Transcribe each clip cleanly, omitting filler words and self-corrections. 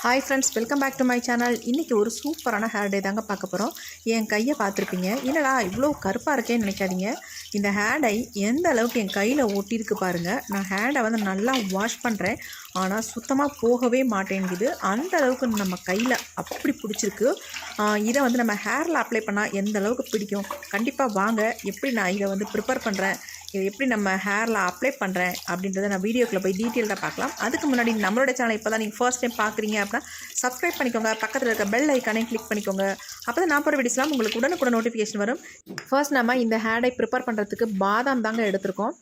Hi friends, welcome back to my channel. இன்றைக்கி ஒரு சூப்பரான ஹேர் டே தாங்க பார்க்க போகிறோம். என் கையை பார்த்துருப்பீங்க. என்னடா இவ்வளோ கருப்பாக இருக்கேன்னு நினைக்காதீங்க. இந்த ஹேர் டை எந்த அளவுக்கு என் கையில் ஒட்டியிருக்கு பாருங்கள். நான் ஹேண்டை வந்து நல்லா வாஷ் பண்ணுறேன், ஆனால் சுத்தமாக போகவே மாட்டேங்குது. அந்த அளவுக்கு நம்ம கையில் அப்படி பிடிச்சிருக்கு. இதை வந்து நம்ம ஹேரில் அப்ளை பண்ணால் எந்த அளவுக்கு பிடிக்கும், கண்டிப்பாக வாங்க எப்படி நான் இதை வந்து ப்ரிப்பேர் பண்ணுறேன், இதை எப்படி நம்ம ஹேரில் அப்ளை பண்ணுறேன் அப்படின்றத நான் வீடியோக்குள்ளே போய் டீட்டெயில்டாக பார்க்கலாம். அதுக்கு முன்னாடி நம்மளோட சேனல் இப்போ தான் நீங்கள் ஃபர்ஸ்ட் டைம் பார்க்குறீங்க அப்படின்னா சப்ஸ்கிரைப் பண்ணிக்கோங்க. பக்கத்தில் இருக்க பெல் ஐக்கானையும் கிளிக் பண்ணிக்கோங்க. அப்போ தான் நான் போகிற வீடியோஸ்லாம் உங்களுக்கு உடனுக்குடன் நோட்டிஃபிகேஷன் வரும். ஃபர்ஸ்ட் நம்ம இந்த ஹேர் டை ப்ரிப்பேர் பண்ணுறதுக்கு பாதாம் தாங்க எடுத்திருக்கோம்.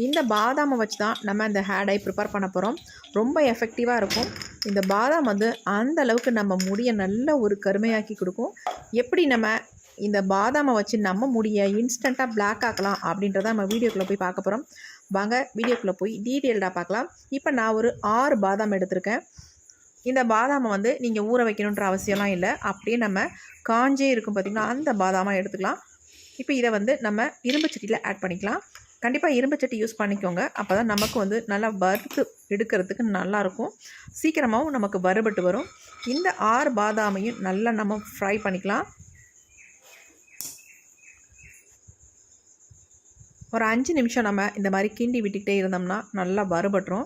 இந்த பாதாமை வச்சு தான் நம்ம இந்த ஹேர் டை ப்ரிப்பேர் பண்ண போகிறோம். ரொம்ப எஃபெக்டிவாக இருக்கும். இந்த பாதாம் வந்து அந்த அளவுக்கு நம்ம முடியை நல்ல ஒரு கருமையாக்கி கொடுக்கும். எப்படி நம்ம இந்த பாதாமை வச்சு நம்ம முடியை இன்ஸ்டண்ட்டாக பிளாக் ஆக்கலாம் அப்படின்றத நம்ம வீடியோக்குள்ளே போய் பார்க்க போகிறோம். வாங்க வீடியோக்குள்ளே போய் டீட்டெயில்டாக பார்க்கலாம். இப்போ நான் ஒரு 6 பாதாம் எடுத்திருக்கேன். இந்த பாதாமை வந்து நீங்கள் ஊற வைக்கணுன்ற அவசியம்லாம் இல்லை. அப்படியே நம்ம காஞ்சே இருக்கும் பார்த்திங்கன்னா, அந்த பாதாமாக எடுத்துக்கலாம். இப்போ இதை வந்து நம்ம இரும்பு சட்டியில் ஆட் பண்ணிக்கலாம். கண்டிப்பாக இரும்பு சட்டி யூஸ் பண்ணிக்கோங்க. அப்போ தான் நமக்கு வந்து நல்லா வறுத்து எடுக்கிறதுக்கு நல்லாயிருக்கும். சீக்கிரமாகவும் நமக்கு வறுபட்டு வரும். இந்த 6 பாதாமையும் நல்லா நம்ம ஃப்ரை பண்ணிக்கலாம். ஒரு 5 நிமிஷம் நம்ம இந்த மாதிரி கிண்டி விட்டுக்கிட்டே இருந்தோம்னா நல்லா வறுபட்டுரும்.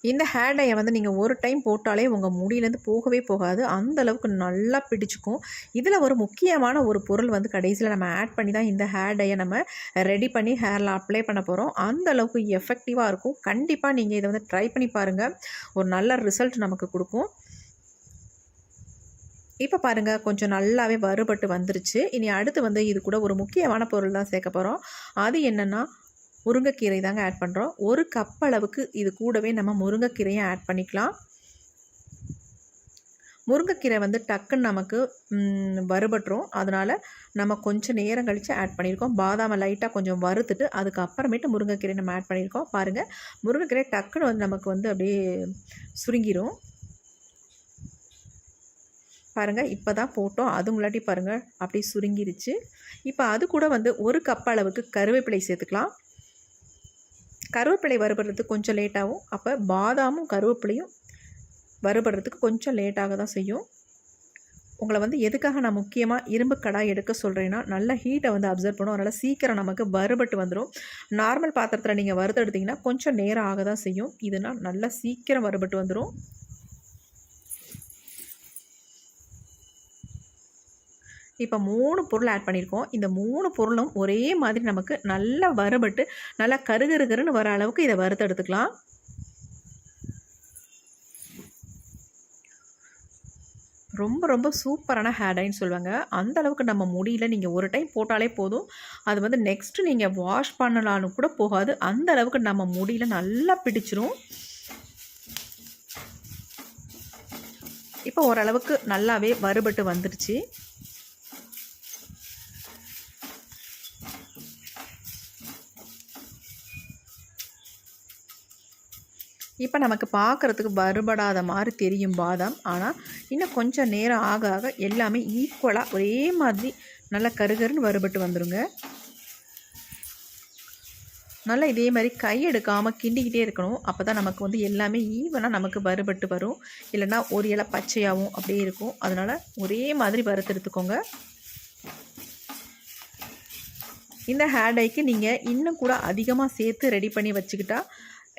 இந்த ஹேர் டையை வந்து நீங்கள் ஒரு டைம் போட்டாலே உங்கள் முடியிலேருந்து போகவே போகாது. அந்தளவுக்கு நல்லா பிடிச்சிக்கும். இதில் ஒரு முக்கியமான ஒரு பொருள் வந்து கடைசியில் நம்ம ஆட் பண்ணி தான் இந்த ஹேர் டையை நம்ம ரெடி பண்ணி ஹேரில் அப்ளை பண்ண போகிறோம். அந்தளவுக்கு எஃபெக்டிவாக இருக்கும். கண்டிப்பாக நீங்கள் இதை வந்து ட்ரை பண்ணி பாருங்கள். ஒரு நல்ல ரிசல்ட் நமக்கு கொடுக்கும். இப்போ பாருங்கள், கொஞ்சம் நல்லாவே வறுபட்டு வந்துருச்சு. இனி அடுத்து வந்து இது கூட ஒரு முக்கியமான பொருள் தான் சேர்க்க போகிறோம். அது என்னென்னா முருங்கைக்கீரை தாங்க ஆட் பண்ணுறோம். ஒரு கப் அளவுக்கு இது கூடவே நம்ம முருங்கைக்கீரையை ஆட் பண்ணிக்கலாம். முருங்கைக்கீரை வந்து டக்குன்னு நமக்கு வறுபட்டுரும். அதனால் நம்ம கொஞ்சம் நேரம் கழித்து ஆட் பண்ணியிருக்கோம். பாதாமை லைட்டாக கொஞ்சம் வறுத்துட்டு அதுக்கப்புறமேட்டு முருங்கைக்கீரை நம்ம ஆட் பண்ணியிருக்கோம். பாருங்கள், முருங்கைக்கீரை டக்குன்னு வந்து நமக்கு வந்து அப்படியே சுருங்கிடும். பாருங்கள், இப்போ தான் போட்டோம், அதுங்களாட்டி பாருங்கள் அப்படியே சுருங்கிருச்சு. இப்போ அது கூட வந்து ஒரு கப் அளவுக்கு கருவேப்பிலை சேர்த்துக்கலாம். கருவேப்பிலை வறுபடுறதுக்கு கொஞ்சம் லேட்டாகும். அப்போ பாதாமும் கருவேப்பிலையும் வறுபடுறதுக்கு கொஞ்சம் லேட்டாக தான் செய்யும். உங்களை வந்து எதுக்காக நான் முக்கியமாக இரும்பு கடாய் எடுக்க சொல்கிறேன்னா, நல்ல ஹீட்டை வந்து அப்சர்வ் பண்ணும். அதனால் சீக்கிரம் நமக்கு வறுபட்டு வந்துடும். நார்மல் பாத்திரத்தில் நீங்கள் வறுத்தெடுத்திங்கன்னா கொஞ்சம் நேரம் ஆக தான் செய்யும். இதுனா நல்லா சீக்கிரம் வறுபட்டு வந்துடும். இப்போ 3 பொருள் ஆட் பண்ணியிருக்கோம். இந்த 3 பொருளும் ஒரே மாதிரி நமக்கு நல்லா வறுபட்டு நல்லா கருகருன்னு வர அளவுக்கு இதை வறுத்து எடுத்துக்கலாம். ரொம்ப ரொம்ப சூப்பரான ஹேர் டைன்னு சொல்லுவாங்க. அந்த அளவுக்கு நம்ம முடியல நீங்கள் ஒரு டைம் போட்டாலே போதும். அது வந்து நெக்ஸ்ட்டு நீங்கள் வாஷ் பண்ணலான்னு கூட போகாது. அந்த அளவுக்கு நம்ம முடியல நல்லா பிடிச்சிரும். இப்போ ஓரளவுக்கு நல்லாவே வறுபட்டு வந்துருச்சு. இப்போ நமக்கு பார்க்குறதுக்கு வறுபடாத மாதிரி தெரியும் பாதாம். ஆனால் இன்னும் கொஞ்சம் நேரம் ஆக ஆக எல்லாமே ஈக்குவலாக ஒரே மாதிரி நல்லா கருகருன்னு வறுபட்டு வந்துடுங்க. நல்லா இதே மாதிரி கை எடுக்காமல் கிண்டிக்கிட்டே இருக்கணும். அப்போ தான் நமக்கு வந்து எல்லாமே ஈவனாக நமக்கு வறுபட்டு வரும். இல்லைன்னா ஒரு இலை பச்சையாகவும் அப்படியே இருக்கும். அதனால் ஒரே மாதிரி வறுத்து எடுத்துக்கோங்க. இந்த ஹேர் டைக்கு நீங்கள் இன்னும் கூட அதிகமாக சேர்த்து ரெடி பண்ணி வச்சுக்கிட்டா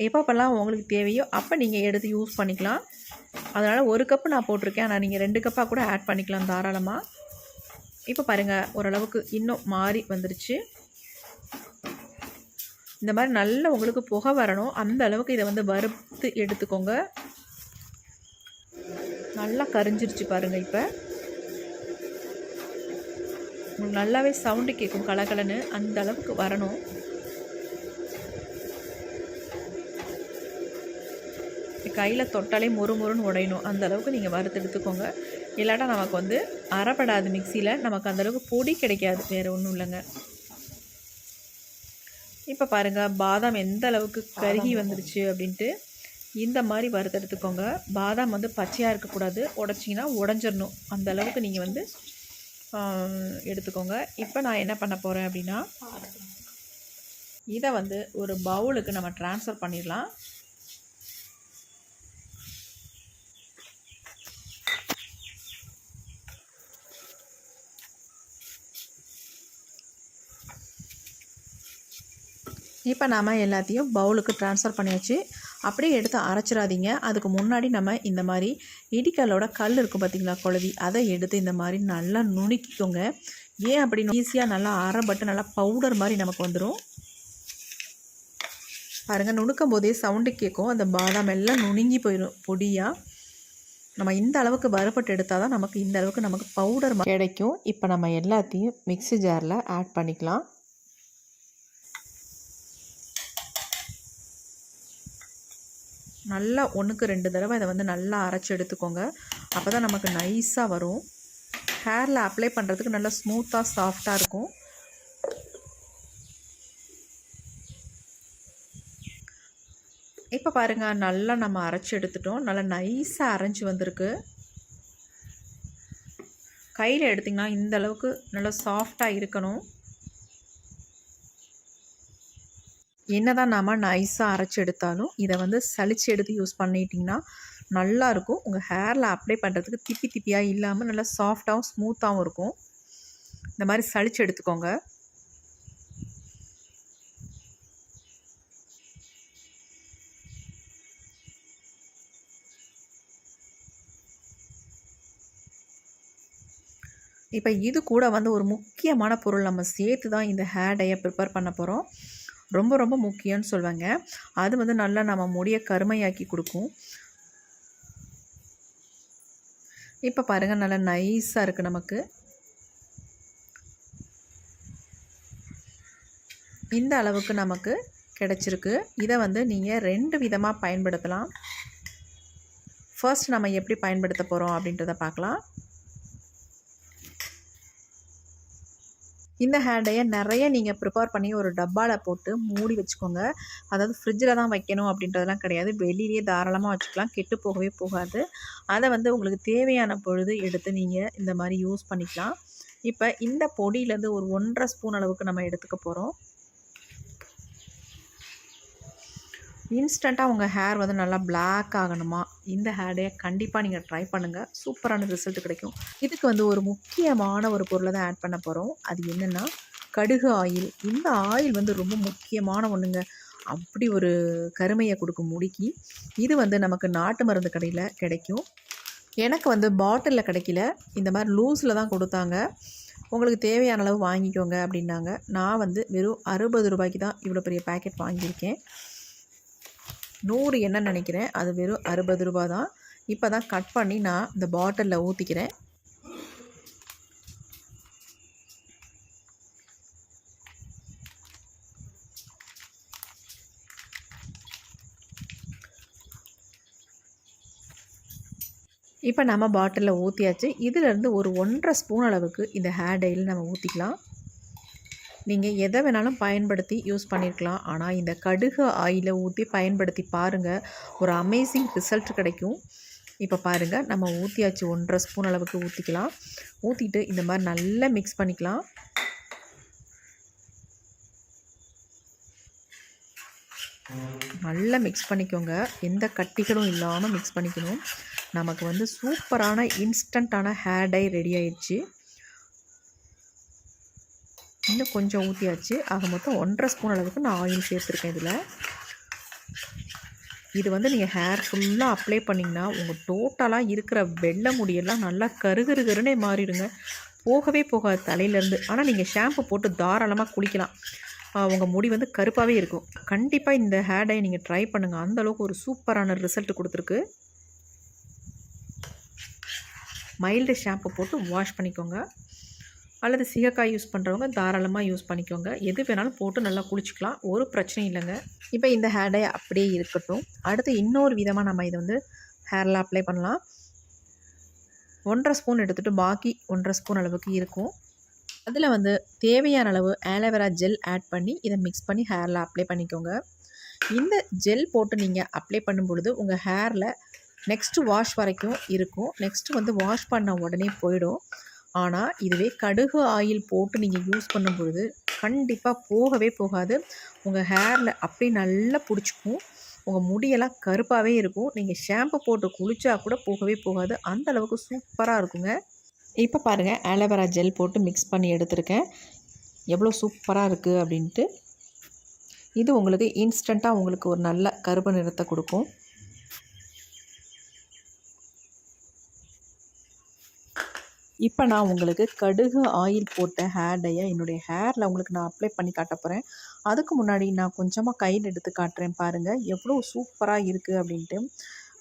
எப்பப்பெல்லாம் உங்களுக்கு தேவையோ அப்போ நீங்கள் எடுத்து யூஸ் பண்ணிக்கலாம். அதனால் 1 கப்பு நான் போட்டிருக்கேன். ஆனால் நீங்கள் 2 கப்பாக கூட ஆட் பண்ணிக்கலாம் தாராளமாக. இப்போ பாருங்கள், ஓரளவுக்கு இன்னும் மாறி வந்துருச்சு. இந்த மாதிரி நல்ல உங்களுக்கு புகை வரணும். அந்த அளவுக்கு இதை வந்து வறுத்து எடுத்துக்கோங்க. நல்லா கரிஞ்சிருச்சு பாருங்கள். இப்போ உங்களுக்கு நல்லாவே சவுண்டு கேட்கும், கலகலன்னு. அந்த அளவுக்கு வரணும். கையில் தொட்டாலே மொறுன்னு உடையணும். அந்த அளவுக்கு நீங்கள் வறுத்து எடுத்துக்கோங்க. இல்லாட்டா நமக்கு வந்து அரைப்படாது மிக்சியில். நமக்கு அந்தளவுக்கு பொடி கிடைக்காது. வேறு ஒன்றும் இல்லைங்க. இப்போ பாருங்கள், பாதாம் எந்த அளவுக்கு கருகி வந்துருச்சு அப்படின்ட்டு. இந்த மாதிரி வறுத்து எடுத்துக்கோங்க. பாதாம் வந்து பச்சையாக இருக்கக்கூடாது. உடைச்சிங்கன்னா உடஞ்சிடணும். அந்த அளவுக்கு நீங்கள் வந்து எடுத்துக்கோங்க. இப்போ நான் என்ன பண்ண போகிறேன் அப்படின்னா, இதை வந்து ஒரு பவுலுக்கு நம்ம ட்ரான்ஸ்ஃபர் பண்ணிடலாம். இப்போ நாம் எல்லாத்தையும் பவுலுக்கு ட்ரான்ஸ்ஃபர் பண்ணியாச்சு. அப்படியே எடுத்து அரைச்சிடாதீங்க. அதுக்கு முன்னாடி நம்ம இந்த மாதிரி இடிக்கல்லோட கல் இருக்கும் பார்த்திங்களா, குழவி, அதை எடுத்து இந்த மாதிரி நல்லா நுணுக்கிக்கோங்க. ஏன் அப்படின்னு ஈஸியாக நல்லா அரைப்பட்டு நல்லா பவுடர் மாதிரி நமக்கு வந்துடும். பாருங்கள், நுணுக்கும் போதே சவுண்டு கேட்கும். அந்த பாதாம் எல்லாம் நுணுங்கி போயிடும் பொடியாக. நம்ம இந்த அளவுக்கு வறுபட்டு எடுத்தால் தான் நமக்கு இந்த அளவுக்கு நமக்கு பவுடர் கிடைக்கும். இப்போ நம்ம எல்லாத்தையும் மிக்ஸி ஜாரில் ஆட் பண்ணிக்கலாம். நல்லா 1க்கு 2 தடவை இதை வந்து நல்லா அரைச்சி எடுத்துக்கோங்க. அப்போ தான் நமக்கு நைஸாக வரும். ஹேரில் அப்ளை பண்ணுறதுக்கு நல்லா ஸ்மூத்தாக சாஃப்டாக இருக்கும். இப்போ பாருங்கள், நல்லா நம்ம அரைச்சி எடுத்துட்டோம். நல்லா நைஸாக அரைஞ்சி வந்திருக்கு. கையில் எடுத்திங்கன்னா இந்த அளவுக்கு நல்லா சாஃப்டாக இருக்கணும். என்னதான் நாம் நைஸாக அரைச்சி எடுத்தாலும் இதை வந்து சளிச்சு எடுத்து யூஸ் பண்ணிட்டிங்கன்னா நல்லாயிருக்கும். உங்கள் ஹேரில் அப்ளை பண்ணுறதுக்கு திப்பி திப்பியாக இல்லாமல் நல்லா சாஃப்டாகவும் ஸ்மூத்தாகவும் இருக்கும். இந்த மாதிரி சளிச்சு எடுத்துக்கோங்க. இப்போ இது கூட வந்து ஒரு முக்கியமான பொருள் நம்ம சேர்த்து தான் இந்த ஹேர் டையை ப்ரிப்பேர் பண்ண போகிறோம். ரொம்ப ரொம்ப முக்கியம்னு சொல்லுவாங்க. அது வந்து நல்லா நம்ம முடியை கருமையாக்கி கொடுக்கும். இப்போ பாருங்கள், நல்லா நைஸாக இருக்குது நமக்கு. இந்த அளவுக்கு நமக்கு கிடச்சிருக்கு. இதை வந்து நீங்கள் 2 விதமாக பயன்படுத்தலாம். ஃபர்ஸ்ட் நம்ம எப்படி பயன்படுத்த போகிறோம் அப்படின்றத பார்க்கலாம். இந்த ஹேர் டையை நிறைய நீங்கள் ப்ரிப்பேர் பண்ணி ஒரு டப்பாவில் போட்டு மூடி வச்சுக்கோங்க. அதாவது ஃப்ரிட்ஜில் தான் வைக்கணும் அப்படின்றதெல்லாம் கிடையாது. வெளியிலேயே தாராளமாக வச்சுக்கலாம். கெட்டு போகவே போகாது. அதை வந்து உங்களுக்கு தேவையான பொழுது எடுத்து நீங்கள் இந்த மாதிரி யூஸ் பண்ணிக்கலாம். இப்போ இந்த பொடியிலேருந்து ஒரு 1.5 ஸ்பூன் அளவுக்கு நம்ம எடுத்துக்க போகிறோம். இன்ஸ்டண்ட்டாக உங்கள் ஹேர் வந்து நல்லா பிளாக் ஆகணுமா, இந்த ஹேர் டையை கண்டிப்பாக நீங்கள் ட்ரை பண்ணுங்கள். சூப்பரான ரிசல்ட் கிடைக்கும். இதுக்கு வந்து ஒரு முக்கியமான ஒரு பொருளை தான் ஆட் பண்ண போகிறோம். அது என்னென்னா கடுகு ஆயில். இந்த ஆயில் வந்து ரொம்ப முக்கியமான ஒன்றுங்க. அப்படி ஒரு கருமையை கொடுக்கும் முடிக்கு. இது வந்து நமக்கு நாட்டு மருந்து கடையில் கிடைக்கும். எனக்கு வந்து பாட்டிலில் கிடைக்கல, இந்த மாதிரி லூஸில் தான் கொடுத்தாங்க. உங்களுக்கு தேவையான அளவு வாங்கிக்கோங்க அப்படின்னாங்க. நான் வந்து வெறும் 60 ரூபாய்க்கு தான் இவ்வளோ பெரிய பேக்கெட் வாங்கியிருக்கேன். 100 என்ன நினைக்கிறேன், அது வெறும் 60 ரூபா தான். இப்போ தான் கட் பண்ணி நான் இந்த பாட்டிலில் ஊற்றிக்கிறேன். இப்போ நம்ம பாட்டிலில் ஊற்றியாச்சு. இதிலேருந்து ஒரு 1.5 ஸ்பூன் அளவுக்கு இந்த ஹேர் டையில் நம்ம ஊற்றிக்கலாம். நீங்கள் எதை வேணாலும் பயன்படுத்தி யூஸ் பண்ணியிருக்கலாம். ஆனால் இந்த கடுகு ஆயிலை ஊற்றி பயன்படுத்தி பாருங்கள், ஒரு அமேசிங் ரிசல்ட் கிடைக்கும். இப்போ பாருங்கள், நம்ம ஊற்றியாச்சு. 1.5 ஸ்பூன் அளவுக்கு ஊற்றிக்கலாம். ஊற்றிட்டு இந்த மாதிரி நல்லா மிக்ஸ் பண்ணிக்கலாம். நல்லா மிக்ஸ் பண்ணிக்கோங்க. எந்த கட்டிகளும் இல்லாமல் மிக்ஸ் பண்ணிக்கணும். நமக்கு வந்து சூப்பரான இன்ஸ்டண்ட்டான ஹேர் டை ரெடி ஆயிடுச்சு. இன்னும் கொஞ்சம் ஊற்றியாச்சு. ஆக மொத்தம் 1.5 ஸ்பூன் அளவுக்கு நான் ஆயில் சேர்த்துருக்கேன் இதில். இது வந்து நீங்கள் ஹேர் ஃபுல்லாக அப்ளை பண்ணிங்கன்னா உங்கள் டோட்டலாக இருக்கிற வெள்ளை முடியெல்லாம் நல்லா கருகருகருன்னே மாறிடுங்க. போகவே போகாது தலையிலேருந்து. ஆனால் நீங்கள் ஷாம்பு போட்டு தாராளமாக குளிக்கலாம். உங்கள் முடி வந்து கருப்பாகவே இருக்கும். கண்டிப்பாக இந்த ஹேர் டை நீங்கள் ட்ரை பண்ணுங்கள். அந்தளவுக்கு ஒரு சூப்பரான ரிசல்ட் கொடுத்துருக்கு. மைல்டு ஷாம்பு போட்டு வாஷ் பண்ணிக்கோங்க. அல்லது சீகக்காய் யூஸ் பண்ணுறவங்க தாராளமாக யூஸ் பண்ணிக்கோங்க. எது வேணாலும் போட்டு நல்லா குளிச்சிக்கலாம், ஒரு பிரச்சனையும் இல்லைங்க. இப்போ இந்த ஹேர் டை அப்படியே இருக்கட்டும். அடுத்து இன்னொரு விதமாக நம்ம இதை வந்து ஹேரில் அப்ளை பண்ணலாம். 1.5 ஸ்பூன் எடுத்துகிட்டு பாக்கி 1.5 ஸ்பூன் அளவுக்கு இருக்கும். அதில் வந்து தேவையான அளவு ஆலோவேரா ஜெல் ஆட் பண்ணி இதை மிக்ஸ் பண்ணி ஹேரில் அப்ளை பண்ணிக்கோங்க. இந்த ஜெல் போட்டு நீங்கள் அப்ளை பண்ணும் பொழுது உங்கள் ஹேரில் நெக்ஸ்ட்டு வாஷ் வரைக்கும் இருக்கும். நெக்ஸ்ட்டு வந்து வாஷ் பண்ண உடனே போயிடும். ஆனால் இதுவே கடுகு ஆயில் போட்டு நீங்கள் யூஸ் பண்ணும் பொழுது கண்டிப்பாக போகவே போகாது. உங்கள் ஹேரில் அப்படி நல்லா பிடிச்சிக்கும். உங்கள் முடியெல்லாம் கருப்பாகவே இருக்கும். நீங்கள் ஷாம்பு போட்டு குளித்தா கூட போகவே போகாது. அந்தளவுக்கு சூப்பராக இருக்குங்க. இப்போ பாருங்கள், ஆலோவேரா ஜெல் போட்டு மிக்ஸ் பண்ணி எடுத்துருக்கேன். எவ்வளோ சூப்பராக இருக்குது அப்படின்ட்டு. இது உங்களுக்கு இன்ஸ்டண்ட்டாக உங்களுக்கு ஒரு நல்ல கருப்பு நிறத்தை கொடுக்கும். இப்போ நான் உங்களுக்கு கடுகு ஆயில் போட்ட ஹேர் டையை என்னுடைய ஹேரில் உங்களுக்கு நான் அப்ளை பண்ணி காட்ட போகிறேன். அதுக்கு முன்னாடி நான் கொஞ்சமாக கையில் எடுத்து காட்டுறேன் பாருங்கள், எவ்வளோ சூப்பராக இருக்குது அப்படின்ட்டு.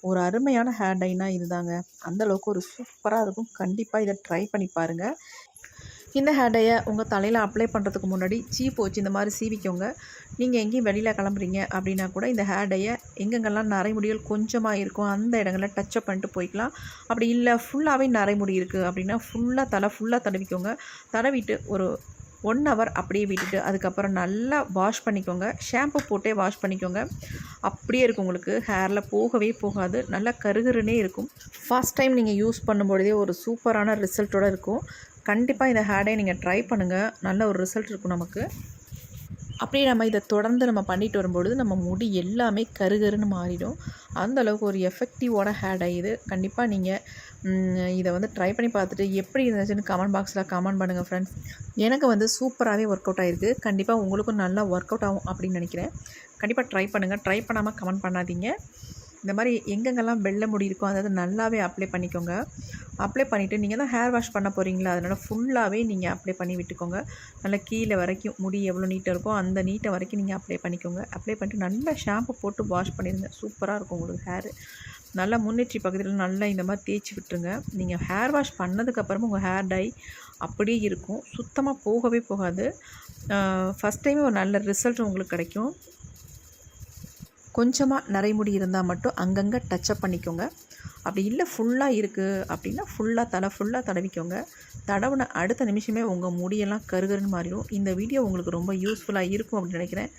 ஒரு அருமையான ஹேர் டைனா இதுதாங்க. அந்தளவுக்கு ஒரு சூப்பராக இருக்கும். கண்டிப்பாக இதை ட்ரை பண்ணி பாருங்கள். இந்த ஹேர் டையை உங்கள் தலையில் அப்ளை பண்ணுறதுக்கு முன்னாடி சீப்பு வச்சு இந்த மாதிரி சீவிக்கோங்க. நீங்கள் எங்கேயும் வெளியில் கிளம்புறீங்க அப்படின்னா கூட இந்த ஹேர் டையை எங்கெங்கெல்லாம் நரைமுடிகள் கொஞ்சமாக இருக்கும் அந்த இடங்களில் டச்சப் பண்ணிட்டு போய்க்கலாம். அப்படி இல்லை ஃபுல்லாகவே நரைமுடி இருக்குது அப்படின்னா தலை ஃபுல்லாக தடவிக்கோங்க. தடவிட்டு ஒரு 1 ஹவர் அப்படியே விட்டுட்டு அதுக்கப்புறம் நல்லா வாஷ் பண்ணிக்கோங்க. ஷாம்பு போட்டே வாஷ் பண்ணிக்கோங்க. அப்படியே இருக்கும், உங்களுக்கு ஹேரில் போகவே போகாது. நல்லா கருகருன்னே இருக்கும். ஃபர்ஸ்ட் டைம் நீங்கள் யூஸ் பண்ணும்பொழுதே ஒரு சூப்பரான ரிசல்ட்டோடு இருக்கும். கண்டிப்பாக இந்த ஹேர் டை நீங்கள் ட்ரை பண்ணுங்கள். நல்ல ஒரு ரிசல்ட் இருக்கும் நமக்கு. அப்படியே நம்ம இதை தொடர்ந்து நம்ம பண்ணிட்டு வரும்பொழுது நம்ம முடி எல்லாமே கருகருன்னு மாறிடும். அந்தளவுக்கு ஒரு எஃபெக்டிவான ஹேர் டை இது. கண்டிப்பாக நீங்கள் இதை வந்து ட்ரை பண்ணி பார்த்துட்டு எப்படி இருந்துச்சுன்னு கமெண்ட் பாக்ஸில் கமெண்ட் பண்ணுங்கள் ஃப்ரெண்ட்ஸ். எனக்கு வந்து சூப்பராகவே ஒர்க் அவுட் ஆகிருக்கு. கண்டிப்பாக உங்களுக்கும் நல்லா ஒர்க் அவுட் ஆகும் அப்படின்னு நினைக்கிறேன். கண்டிப்பாக ட்ரை பண்ணுங்கள். ட்ரை பண்ணாமல் கமெண்ட் பண்ணாதீங்க. இந்த மாதிரி எங்கெங்கெல்லாம் வெள்ளை முடி இருக்கோ அதாவது நல்லாவே அப்ளை பண்ணிக்கோங்க. அப்ளை பண்ணிவிட்டு நீங்கள் தான் ஹேர் வாஷ் பண்ண போகிறீங்களா, அதனால் ஃபுல்லாகவே நீங்கள் அப்ளை பண்ணி விட்டுக்கோங்க. நல்லா கீழே வரைக்கும் முடி எவ்வளோ நீட்டாக இருக்கோ அந்த நீட்டை வரைக்கும் நீங்கள் அப்ளை பண்ணிக்கோங்க. அப்ளை பண்ணிட்டு நல்லா ஷாம்பு போட்டு வாஷ் பண்ணிடுங்க. சூப்பராக இருக்கும் உங்களுக்கு ஹேரு. நல்லா முன்னேற்றி பக்கத்தில் நல்லா இந்த மாதிரி தேய்ச்சி விட்டுருங்க. நீங்கள் ஹேர் வாஷ் பண்ணதுக்கப்புறமா உங்கள் ஹேர் டை அப்படியே இருக்கும். சுத்தமாக போகவே போகாது. ஃபஸ்ட் டைமே ஒரு நல்ல ரிசல்ட் உங்களுக்கு கிடைக்கும். கொஞ்சமாக நரைமுடி இருந்தால் மட்டும் அங்கங்கே டச்சப் பண்ணிக்கோங்க. அப்படி இல்லை ஃபுல்லாக இருக்குது அப்படின்னா தலை ஃபுல்லாக தடவிக்கோங்க. தடவின அடுத்த நிமிஷமே உங்கள் முடியெல்லாம் கருகருன்னு மாறிடும். இந்த வீடியோ உங்களுக்கு ரொம்ப யூஸ்ஃபுல்லாக இருக்கும் அப்படின்னு நினைக்கிறேன்.